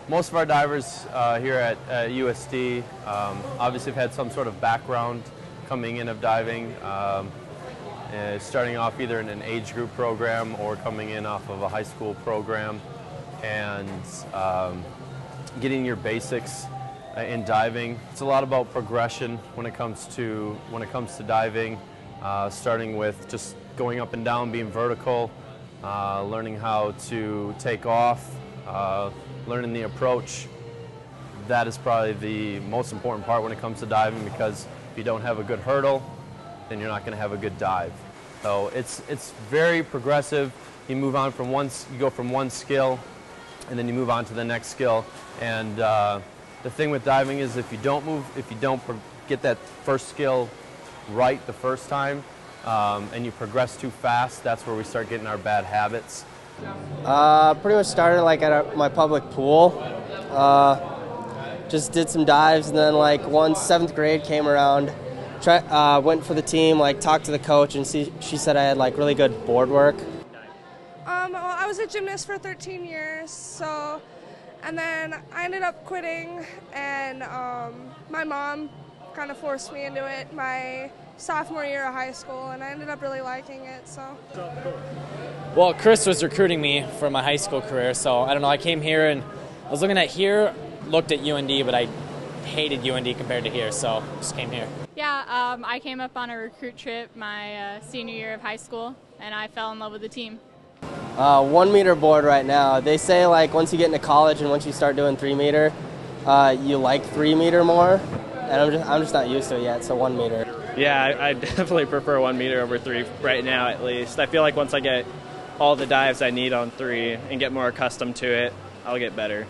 Most of our divers here at USD obviously have had some sort of background coming in of diving, starting off either in an age group program or coming in off of a high school program, and getting your basics in diving. It's a lot about progression when it comes to diving, starting with just going up and down, being vertical, learning how to take off, learning the approach. That is probably the most important part when it comes to diving, because if you don't have a good hurdle, then you're not going to have a good dive. So it's very progressive. You move on from you go from one skill, and then you move on to the next skill. And the thing with diving is if you don't get that first skill right the first time, and you progress too fast, that's where we start getting our bad habits. Pretty much started like at my public pool. Just did some dives, and then like once 7th grade came around, went for the team, like talked to the coach, and she said I had like really good board work. Well, I was a gymnast for 13 years, and then I ended up quitting, and my mom kind of forced me into it my sophomore year of high school, and I ended up really liking it. So. Well, Chris was recruiting me for my high school career, so I don't know, I came here and I was looking at here, looked at UND, but I hated UND compared to here, so just came here. Yeah, I came up on a recruit trip my senior year of high school, and I fell in love with the team. 1 meter board right now. They say like once you get into college and once you start doing 3 meter, you like 3 meter more, and I'm just not used to it yet, so 1 meter. Yeah, I definitely prefer 1 meter over 3 right now, at least. I feel like once I get all the dives I need on 3 and get more accustomed to it, I'll get better.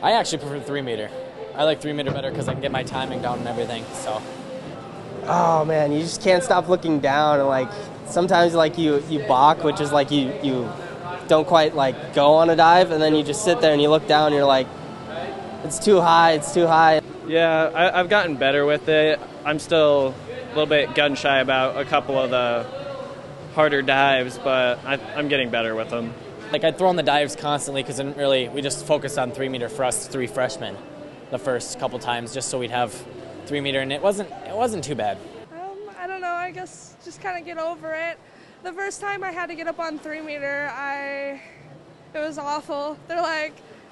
I actually prefer 3 meter. I like 3 meter better because I can get my timing down and everything. So. Oh man, you just can't stop looking down, and like sometimes like you balk, which is like you don't quite like go on a dive, and then you just sit there and you look down and you're like, it's too high, it's too high. Yeah, I've gotten better with it. I'm still a little bit gun shy about a couple of the harder dives, but I'm getting better with them. Like I'd throw in the dives constantly because we just focused on 3 meter for us 3 freshmen the first couple times, just so we'd have 3 meter, and it wasn't too bad. I don't know, I guess just kind of get over it. The first time I had to get up on 3 meter, it was awful.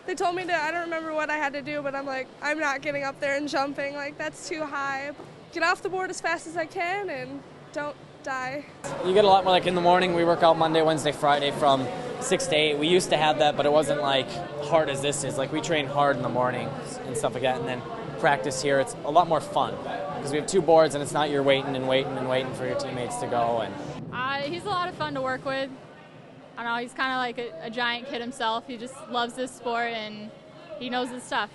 They told me I don't remember what I had to do, but I'm like, I'm not getting up there and jumping, like that's too high. Get off the board as fast as I can and don't die. You get a lot more, like in the morning, we work out Monday, Wednesday, Friday from 6 to 8. We used to have that, but it wasn't like hard as this is. Like we train hard in the morning and stuff like that, and then practice here, it's a lot more fun because we have 2 boards and it's not you're waiting for your teammates to go. And he's a lot of fun to work with. I don't know, he's kind of like a giant kid himself. He just loves this sport and he knows his stuff.